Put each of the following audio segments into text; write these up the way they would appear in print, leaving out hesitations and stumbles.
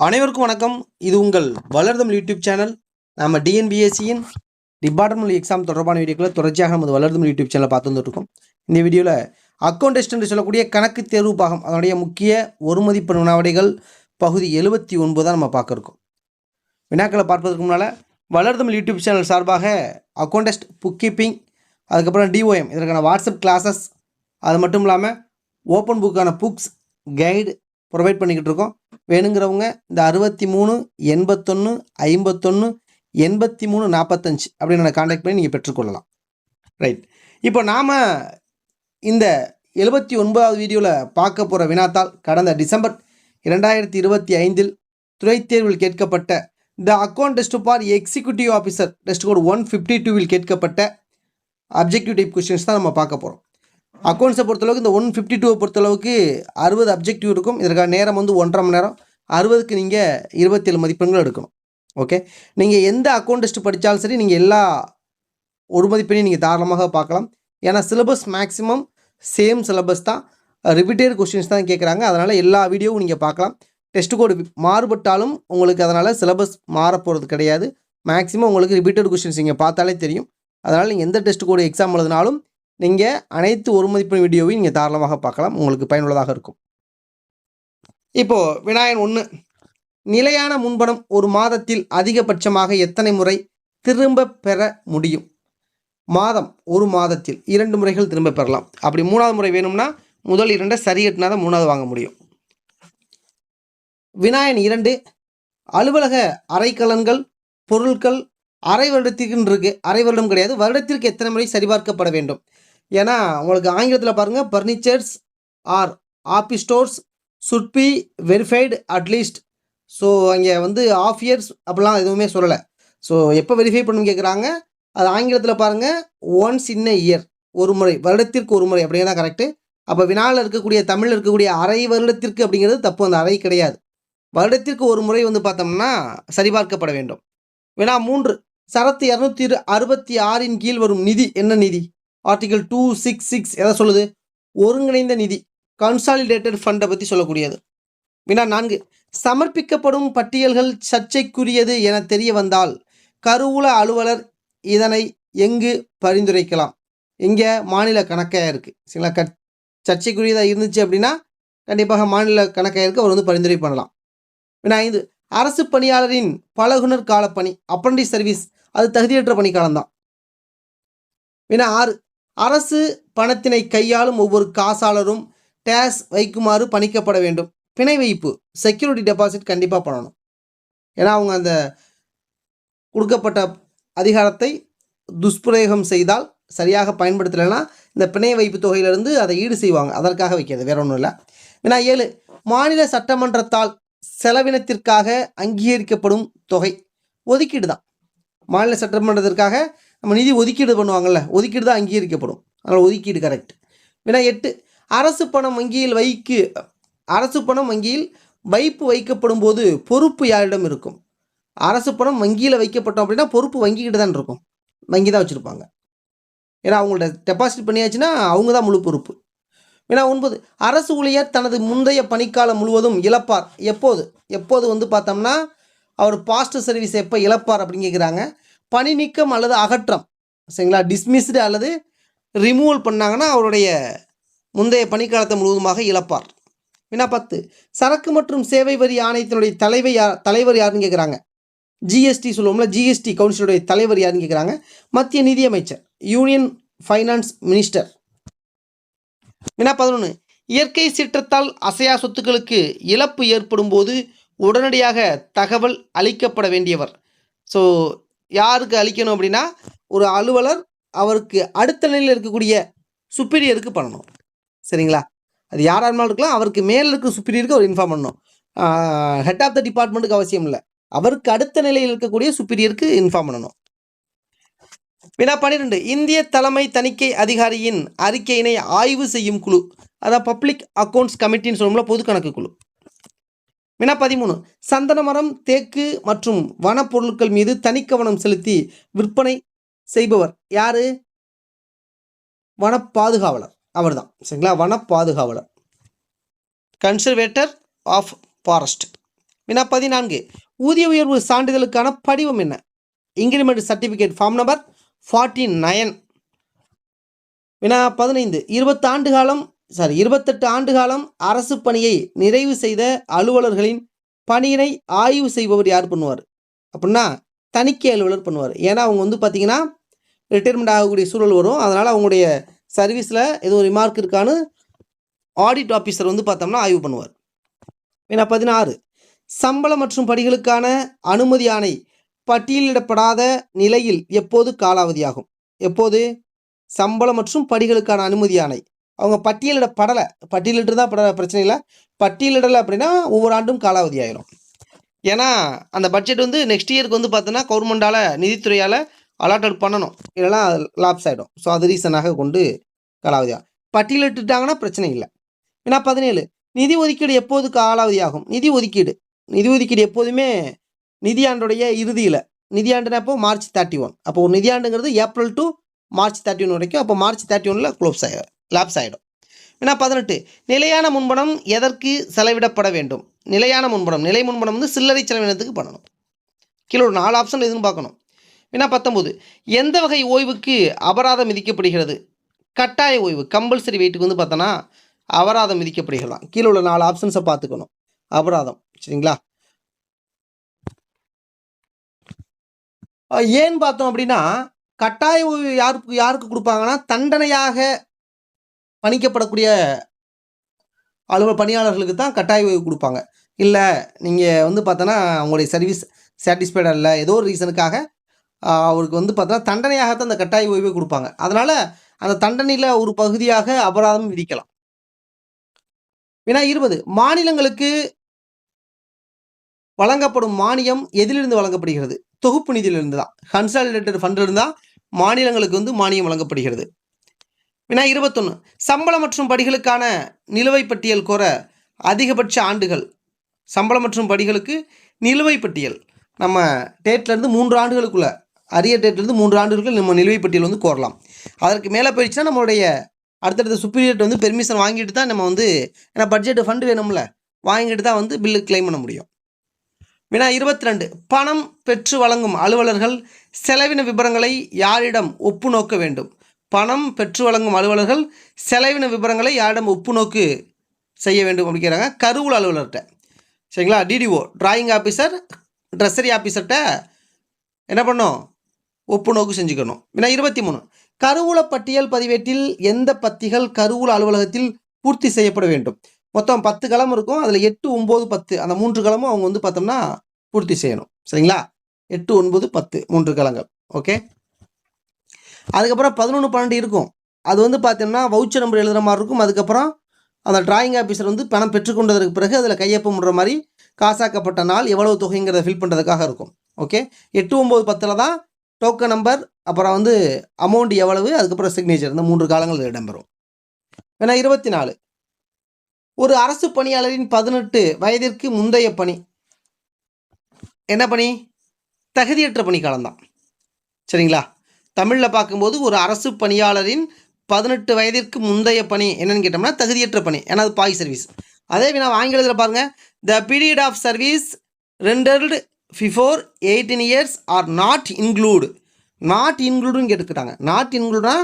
அனைவருக்கும் வணக்கம். இது உங்கள் வளர்தமிழ் யூடியூப் சேனல். நம்ம டிஎன்பிஎஸ்சியின் டிபார்ட்மெண்ட் எக்ஸாம் தொடர்பான வீடியோக்களை தொடர்ச்சியாக நமது வளர்தமிழ் யூடியூப் சேனலை பார்த்து வந்துருக்கோம். இந்த வீடியோவில் அக்கௌண்ட் டெஸ்ட் என்று சொல்லக்கூடிய கணக்கு தேர்வு பாகம் அதனுடைய முக்கிய ஒரு மதிப்பெண் வினாவிடைகள் பகுதி 79 தான் நம்ம பார்க்க இருக்கோம். வினாக்களை பார்ப்பதற்கு முன்னால் வளர்தமிழ் யூடியூப் சேனல் சார்பாக அக்கௌண்ட் டெஸ்ட் புக் கீப்பிங், அதுக்கப்புறம் டிஓஎம் இதற்கான வாட்ஸ்அப் கிளாஸஸ், அது மட்டும் இல்லாமல் ஓப்பன் புக்கான புக்ஸ் கைடு ப்ரொவைட் பண்ணிக்கிட்டு இருக்கோம். வேணுங்கிறவங்க இந்த 63 81 51 83 45 அப்படின்னு கான்டாக்ட் பண்ணி நீங்கள் பெற்றுக்கொள்ளலாம். ரைட், இப்போ நாம் இந்த 79வது வீடியோவில் பார்க்க போகிற வினாத்தால் கடந்த டிசம்பர் 2025 துணைத் தேர்வில் கேட்கப்பட்ட the account test for executive officer test code 152 கேட்கப்பட்ட அப்ஜெக்டிவ் டைப் கொஸ்டின்ஸ் தான் நம்ம பார்க்க போகிறோம். அக்கௌண்ட்ஸை பொறுத்தளவுக்கு இந்த 152 பொறுத்தளவுக்கு 60 அப்ஜெக்டிவ் இருக்கும். இதற்கான நேரம் வந்து 1.5 மணி நேரம். 60க்கு நீங்கள் 27 மதிப்பெண்கள் எடுக்கணும். ஓகே, நீங்கள் எந்த அக்கௌண்ட் டெஸ்ட் படித்தாலும் சரி நீங்கள் எல்லா ஒரு மதிப்பெண்ணையும் நீங்கள் தாராளமாக பார்க்கலாம். ஏன்னா சிலபஸ் மேக்ஸிமம் சேம் சிலபஸ் தான், ரிப்பீட்டட் கொஸ்டின்ஸ் தான் கேட்குறாங்க. அதனால் எல்லா வீடியோவும் நீங்கள் பார்க்கலாம். டெஸ்ட் கோடு மாறுபட்டாலும் உங்களுக்கு அதனால் சிலபஸ் மாறப்போகிறது கிடையாது. மேக்ஸிமம் உங்களுக்கு ரிப்பீட்டட் கொஸ்டின்ஸ் நீங்கள் பார்த்தாலே தெரியும். அதனால் நீங்கள் எந்த டெஸ்ட் கோடு எக்ஸாம் எழுதினாலும் நீங்கள் அனைத்து ஒரு மதிப்பெண் வீடியோவையும் நீங்கள் தாராளமாக பார்க்கலாம். உங்களுக்கு பயனுள்ளதாக இருக்கும். இப்போது வினாயன் 1, நிலையான முன்பணம் ஒரு மாதத்தில் அதிகபட்சமாக எத்தனை முறை திரும்ப பெற முடியும்? மாதம் ஒரு மாதத்தில் 2 முறைகள் திரும்ப பெறலாம். அப்படி 3வது முறை வேணும்னா முதல் 2 சரி கட்டினா தான் 3வது வாங்க முடியும். வினாயன் 2, அலுவலக அறைக்கலன்கள் பொருட்கள் அரை வருடத்திற்கு இருக்கு. அரை வருடம் கிடையாது, வருடத்திற்கு எத்தனை முறை சரிபார்க்கப்பட வேண்டும்? ஏன்னா உங்களுக்கு ஆங்கிலத்தில் பாருங்கள், furnitures or office stores should be verified at least. So அங்கே வந்து ஆஃப் இயர்ஸ் அப்படிலாம் எதுவுமே சொல்லலை. ஸோ எப்போ வெரிஃபை பண்ணணும்னு கேட்குறாங்க. அது ஆங்கிலத்தில் பாருங்கள், ஒன்ஸ் இன் எ இயர், ஒரு முறை, வருடத்திற்கு ஒரு முறை அப்படிங்கிறதா கரெக்டு. அப்போ வினாவில் இருக்கக்கூடிய தமிழில் இருக்கக்கூடிய அரை வருடத்திற்கு அப்படிங்கிறது தப்பு, அந்த அறை கிடையாது. வருடத்திற்கு ஒரு முறை வந்து பார்த்தோம்னா சரிபார்க்கப்பட வேண்டும். வினா 3, சரத்து 266 கீழ் வரும் நிதி என்ன நிதி? ஆர்டிகல் 266 எதை சொல்லுது? ஒருங்கிணைந்த நிதி, கன்சாலிடேட்டட் ஃபண்டை பற்றி சொல்லக்கூடியது. வினா 4, சமர்ப்பிக்கப்படும் பட்டியல்கள் சர்ச்சைக்குரியது என தெரிய வந்தால் கருவூல அலுவலர் இதனை எங்கு பரிந்துரைக்கலாம்? எங்கே? மாநில கணக்காக இருக்குது. சரிங்களா? சர்ச்சைக்குரியதாக இருந்துச்சு அப்படின்னா கண்டிப்பாக மாநில கணக்காக அவர் வந்து பரிந்துரை பண்ணலாம். வினா 5, அரசு பணியாளரின் பழகுனர் கால பணி அப்ரண்டிஸ் சர்வீஸ் அது தகுதியற்ற பணிக்காலம்தான். வினா 6, அரசு பணத்தினை கையாளும் ஒவ்வொரு காசாளரும் டேஸ் வைக்குமாறு பணிக்கப்பட வேண்டும். பிணை வைப்பு, செக்யூரிட்டி டெபாசிட் கண்டிப்பாக பண்ணணும். ஏன்னா அவங்க அந்த கொடுக்கப்பட்ட அதிகாரத்தை துஷ்பிரயோகம் செய்தால், சரியாக பயன்படுத்தலைன்னா இந்த பிணை வைப்பு தொகையிலிருந்து அதை ஈடு செய்வாங்க. அதற்காக வைக்கிறது, வேற ஒன்றும் இல்லை. வினா 7, மாநில சட்டமன்றத்தால் செலவினத்திற்காக அங்கீகரிக்கப்படும் தொகை ஒதுக்கீடு தான். மாநில சட்டமன்றத்திற்காக நம்ம நிதி ஒதுக்கீடு பண்ணுவாங்கள்ல, ஒதுக்கீடு தான் அங்கீகரிக்கப்படும். அதனால் ஒதுக்கீடு கரெக்ட். வினா 8, அரசு பணம் வங்கியில் வைப்பு வைக்கப்படும் போது பொறுப்பு யாரிடம் இருக்கும்? அரசு பணம் வங்கியில் வைக்கப்பட்டோம் அப்படின்னா பொறுப்பு வங்கிக்கிட்ட தான் இருக்கும், வங்கி தான் வச்சுருப்பாங்க. ஏன்னா அவங்கள்ட்ட டெபாசிட் பண்ணியாச்சுன்னா அவங்க தான் முழு பொறுப்பு. வினா 9, அரசு ஊழியர் தனது முந்தைய பணிக்காலம் முழுவதும் இழப்பார் எப்போது வந்து பார்த்தோம்னா அவர் பாஸ்ட் சர்வீஸ் எப்போ இழப்பார் அப்படின்னு கேட்குறாங்க. பணி நீக்கம் அல்லது அகற்றம், சரிங்களா, டிஸ்மிஸ்டு அல்லது ரிமூவல் பண்ணாங்கன்னா அவருடைய முந்தைய பணிக்காலத்தை முழுவதுமாக இழப்பார். வினா 10, சரக்கு மற்றும் சேவை வரி ஆணையத்தினுடைய தலைவர் யாருன்னு கேட்குறாங்க. ஜிஎஸ்டி சொல்லுவோம்ல, ஜிஎஸ்டி கவுன்சிலுடைய தலைவர் யாருன்னு கேட்குறாங்க. மத்திய நிதியமைச்சர், யூனியன் ஃபைனான்ஸ் மினிஸ்டர். வினா 11, இயற்கை சீற்றத்தால் அசையா சொத்துக்களுக்கு இழப்பு ஏற்படும் போது உடனடியாக தகவல் அளிக்கப்பட வேண்டியவர். ஸோ யாருக்கு அளிக்கணும் அப்படின்னா ஒரு அலுவலர் அவருக்கு அடுத்த நிலையில் இருக்கக்கூடிய சுப்பீரியருக்கு பண்ணணும். சரிங்களா? அது யாராக இருந்தாலும் இருக்கலாம், அவருக்கு மேலே இருக்க சுப்பீரியருக்கு அவர் இன்ஃபார்ம் பண்ணணும். ஹெட் ஆஃப் த டிபார்ட்மெண்ட்டுக்கு அவசியம் இல்லை, அவருக்கு அடுத்த நிலையில் இருக்கக்கூடிய சுப்பீரியருக்கு இன்ஃபார்ம் பண்ணணும். வினா 12, இந்திய தலைமை தணிக்கை அதிகாரியின் அறிக்கையினை ஆய்வு செய்யும் குழு, அதான் பப்ளிக் அக்கௌண்ட்ஸ் கமிட்டின்னு சொல்லுவோம்ல, பொது கணக்கு குழு. வினா 13, சந்தன மரம், தேக்கு மற்றும் வனப்பொருட்கள் மீது தனிக்கவனம் செலுத்தி விற்பனை செய்பவர் யாரு? வனப்பாதுகாவலர், அவர் தான். சரிங்களா? வனப்பாதுகாவலர், கன்சர்வேட்டர் ஆஃப் ஃபாரஸ்ட். வினா 14 ஊதிய உயர்வு சான்றிதழுக்கான படிவம் என்ன? Increment certificate form number 49. வினா 15 28 ஆண்டு காலம் அரசு பணியை நிறைவு செய்த அலுவலர்களின் பணியினை ஆய்வு செய்பவர் யார் பண்ணுவார் அப்படின்னா தணிக்கை அலுவலர் பண்ணுவார். ஏன்னா அவங்க வந்து பார்த்தீங்கன்னா ரிட்டையர்மெண்ட் ஆகக்கூடிய சூழல் வரும். அதனால் அவங்களுடைய சர்வீஸில் ஏதோ ரிமார்க் இருக்கான்னு ஆடிட் ஆஃபீஸர் வந்து பார்த்தோம்னா ஆய்வு பண்ணுவார். வினா 16 சம்பளம் மற்றும் படிகளுக்கான அனுமதி ஆணை பட்டியலிடப்படாத நிலையில் எப்போது காலாவதியாகும்? எப்போது சம்பளம் மற்றும் படிகளுக்கான அனுமதி ஆணை அவங்க பட்டியலிட்டு தான் பிரச்சனை இல்லை, பட்டியலிடலை அப்படின்னா ஒவ்வொரு ஆண்டும் காலாவதி ஆயிரும். ஏன்னா அந்த பட்ஜெட் வந்து நெக்ஸ்ட் இயருக்கு வந்து பார்த்தோன்னா கவர்மெண்டால் நிதித்துறையால் அலாட்டட் பண்ணணும், இல்லைனா லாப்ஸ் ஆகிடும். ஸோ அது ரீசனாக கொண்டு காலாவதியாகும். பட்டியலிட்டுட்டாங்கன்னா பிரச்சனை இல்லை. ஏன்னா 17 நிதி ஒதுக்கீடு எப்போது காலாவதியாகும்? நிதி ஒதுக்கீடு எப்போதுமே நிதியாண்டுடைய இறுதியில், நிதியாண்டுனா அப்போ March 31, அப்போ ஒரு நிதியாண்டுங்கிறது April to March 31 வரைக்கும். அப்போ March 31 லாப்ஸ் ஆகிடும். ஏன்னா 18 நிலையான முன்பணம் எதற்கு செலவிடப்பட வேண்டும்? நிலை முன்பணம் வந்து சில்லறை செலவினத்துக்கு பண்ணணும். கீழே ஒரு 4 ஆப்ஷன் எதுன்னு பார்க்கணும். ஏன்னா 19 எந்த வகை ஓய்வுக்கு அபராதம் விதிக்கப்படுகிறது? கட்டாய ஓய்வு கம்பல்சரி வெயிட்டுக்கு வந்து பார்த்தோன்னா அபராதம் விதிக்கப்படுகிறதாம். கீழே உள்ள 4 ஆப்ஷன்ஸை பார்த்துக்கணும். அபராதம், சரிங்களா? ஏன்னு பார்த்தோம் அப்படின்னா கட்டாய ஓய்வு யாருக்கு கொடுப்பாங்கன்னா தண்டனையாக பணிக்கப்படக்கூடிய பணியாளர்களுக்கு தான் கட்டாய ஓய்வு கொடுப்பாங்க. இல்லை நீங்கள் வந்து பார்த்தோன்னா அவங்களுடைய சர்வீஸ் சாட்டிஸ்ஃபைடாக இல்லை, ஏதோ ஒரு ரீசனுக்காக அவருக்கு வந்து பார்த்தோன்னா தண்டனையாகத்தான் அந்த கட்டாய ஓய்வை கொடுப்பாங்க. அதனால் அந்த தண்டனையில் ஒரு பகுதியாக அபராதம் விதிக்கலாம். வினா 20 மாநிலங்களுக்கு வழங்கப்படும் மானியம் எதிலிருந்து வழங்கப்படுகிறது? தொகுப்பு நிதியிலிருந்து தான், கன்சாலிடேட்டட் ஃபண்டிலிருந்து தான் மாநிலங்களுக்கு வந்து மானியம் வழங்கப்படுகிறது. வினா 21 சம்பளம் மற்றும் படிகளுக்கான நிலுவை பட்டியல் கோர அதிகபட்ச ஆண்டுகள். சம்பளம் மற்றும் படிகளுக்கு நிலுவை பட்டியல் நம்ம டேட்லேருந்து 3 ஆண்டுகளுக்குள்ள, அரிய டேட்லேருந்து 3 ஆண்டுகளுக்கு நம்ம நிலுவை பட்டியல் வந்து கோரலாம். அதற்கு மேலே போயிடுச்சுன்னா நம்மளுடைய அடுத்தடுத்த சுப்பீரியட் வந்து பெர்மிஷன் வாங்கிட்டு தான் நம்ம வந்து, ஏன்னா பட்ஜெட் ஃபண்டு வேணும்ல, வாங்கிட்டு தான் வந்து பில்லு கிளைம் பண்ண முடியும். வினா 22 பணம் பெற்று வழங்கும் அலுவலர்கள் செலவின விபரங்களை யாரிடம் ஒப்பு நோக்க வேண்டும்? பணம் பெற்று வழங்கும் அலுவலர்கள் செலவின விபரங்களை யாரிடம் ஒப்பு நோக்கு செய்ய வேண்டும் அப்படிங்கிறாங்க? கருவூல அலுவலர்கிட்ட, சரிங்களா? டிடிஓ டிராயிங் ஆஃபீஸர் ட்ரெஸரி ஆஃபீஸர்கிட்ட என்ன பண்ணோம்? ஒப்பு நோக்கு செஞ்சுக்கணும். வினா 23 கருவூல பட்டியல் பதிவேட்டில் எந்த பத்திகள் கருவூல அலுவலகத்தில் பூர்த்தி செய்யப்பட வேண்டும்? மொத்தம் 10 கலம் இருக்கும். அதில் 8, 9, 10 அந்த 3 கலமும் அவங்க வந்து பார்த்தோம்னா பூர்த்தி செய்யணும், சரிங்களா? 8, 9, 10 3 கலங்கள். ஓகே. அதுக்கப்புறம் 11, 12 இருக்கும். அது வந்து பார்த்தோம்னா வவுச்சர் நம்பர் எழுதுகிற மாதிரி இருக்கும். அதுக்கப்புறம் அந்த டிராயிங் ஆஃபீஸர் வந்து பணம் பெற்றுக்கொண்டதற்கு பிறகு அதில் கையொப்பமிடுற மாதிரி காசாக்கப்பட்ட நாள் எவ்வளவு தொகைங்கிறத ஃபில் பண்ணுறதுக்காக இருக்கும். ஓகே. 8, 9, 10 தான் டோக்கன் நம்பர், அப்புறம் வந்து அமௌண்ட் எவ்வளவு, அதுக்கப்புறம் சிக்னேச்சர், இந்த 3 காலங்கள் இடம்பெறும். ஏன்னா 24 ஒரு அரசு பணியாளரின் 18 வயதிற்கு முந்தைய பணி என்ன பணி? தகுதியற்ற பணி காலம்தான், சரிங்களா? தமிழில் பார்க்கும்போது ஒரு அரசு பணியாளரின் 18 வயதிற்கு முந்தைய பணி என்னன்னு கேட்டோம்னா தகுதியற்ற பணி, ஏன்னா அது பாய் சர்வீஸ். அதே வினா ஆங்கிலத்தில் பாருங்கள், the period of service rendered before 18 years are not include. Not இன்க்ளூடுன்னு கேட்டுக்கிட்டாங்க. நாட் இன்க்ளூட்னா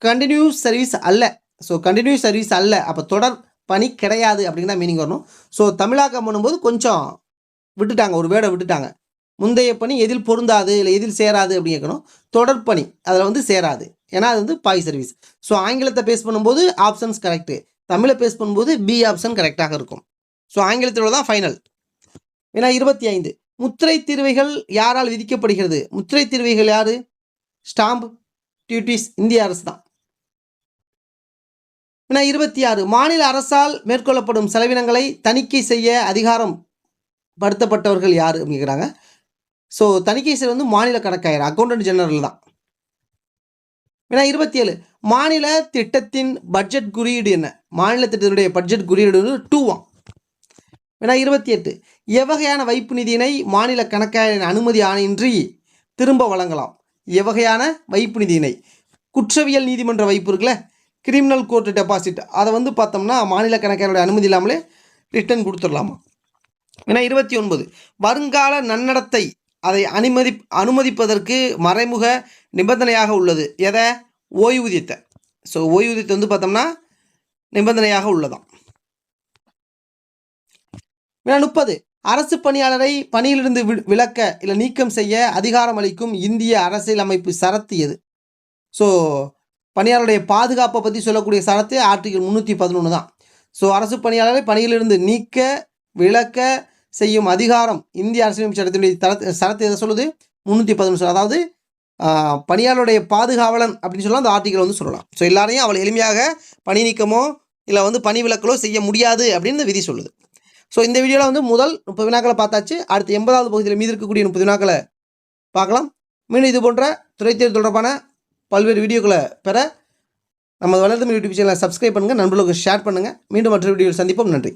கண்டினியூஸ் சர்வீஸ் அல்ல. ஸோ கண்டினியூஸ் சர்வீஸ் அல்ல, அப்போ தொடர் பணி கிடையாது அப்படிங்கிற மீனிங் வரணும். ஸோ தமிழாக்கம் பண்ணும்போது கொஞ்சம் விட்டுட்டாங்க, ஒரு வேர்டை விட்டுட்டாங்க. முந்தைய பணி எதில் பொருந்தாது இல்லை எதில் சேராது அப்படின்னு கேட்கணும். தொடர்பணி அதில் வந்து சேராது, ஏன்னா அது வந்து பாய் சர்வீஸ். ஸோ ஆங்கிலத்தை பேஸ் பண்ணும்போது ஆப்ஷன்ஸ் கரெக்டு, தமிழை பேஸ் பண்ணும்போது பி ஆப்ஷன் கரெக்டாக இருக்கும். ஸோ ஆங்கிலத்தோட தான் ஃபைனல். ஏன்னா 25 முத்திரை தீர்வைகள் யாரால் விதிக்கப்படுகிறது? முத்திரை தீர்வைகள் யாரு? ஸ்டாம்ப் டியூட்டிஸ் இந்திய அரசு தான். ஏன்னா 26 மாநில அரசால் மேற்கொள்ளப்படும் செலவினங்களை தணிக்கை செய்ய அதிகாரம் படுத்தப்பட்டவர்கள் யார் அப்படிங்கிறாங்க. ஸோ தணிக்கை செய்ய வந்து மாநில கணக்காயர், அக்கௌண்டன்ட் ஜெனரல் தான். ஏன்னா 27 மாநில திட்டத்தின் பட்ஜெட் குறியீடு என்ன? மாநில திட்டத்தினுடைய பட்ஜெட் குறியீடு 2 ஏன்னா 28 எவ்வகையான வைப்பு நிதியினை மாநில கணக்காயரின் அனுமதி ஆணையின்றி திரும்ப வழங்கலாம்? எவ்வகையான வைப்பு நிதியினை? குற்றவியல் நீதிமன்ற வைப்பு இருக்குல்ல, கிரிமினல் கோர்ட் டெபாசிட், அதை வந்து பார்த்தோம்னா மாநில கணக்காயருடைய அனுமதி இல்லாமலே ரிட்டர்ன் கொடுத்துடலாமா? வினா 29 வருங்கால நன்னடத்தை அதை அனுமதிப்பதற்கு மறைமுக நிபந்தனையாக உள்ளது எதை? ஓய்வூதியத்தை. ஸோ ஓய்வூதியத்தை வந்து பார்த்தோம்னா நிபந்தனையாக உள்ளதாம். வினா 30 அரசு பணியாளரை பணியிலிருந்து விலக்க இல்லை நீக்கம் செய்ய அதிகாரம் அளிக்கும் இந்திய அரசியலமைப்பு சரத்து எது? ஸோ பணியாளருடைய பாதுகாப்பை பற்றி சொல்லக்கூடிய சரத்து ஆர்டிகல் 311 தான். ஸோ அரசு பணியாளரை பணியிலிருந்து நீக்க விலக்க செய்யும் அதிகாரம் இந்திய அரசியலமைப்பு சட்டத்தினுடைய சரத்து எதை சொல்லுது? 311. அதாவது பணியாளருடைய பாதுகாவலன் அப்படின்னு சொல்லலாம் அந்த ஆர்டிகல் வந்து சொல்லலாம். ஸோ எல்லாரையும் அவளை எளிமையாக பணி நீக்கமோ இல்லை வந்து பணி விலக்கலோ செய்ய முடியாது அப்படின்னு விதி சொல்லுது. ஸோ இந்த வீடியோவில் வந்து முதல் 30 வினாக்களை பார்த்தாச்சு. அடுத்து 80வது பகுதியில் மீதி இருக்கக்கூடிய 30 வினாக்களை பார்க்கலாம். மீண்டும் இது போன்ற துறைத்தேர்வு தொடர்பான பல்வேறு வீடியோக்களை பெற நம்ம வளர்தமிழ் யூடியூப் சேனலை சப்ஸ்கிரைப் பண்ணுங்கள், நண்பர்களுக்கு ஷேர் பண்ணுங்கள். மீண்டும் மற்ற வீடியோவில் சந்திப்போம். நன்றி.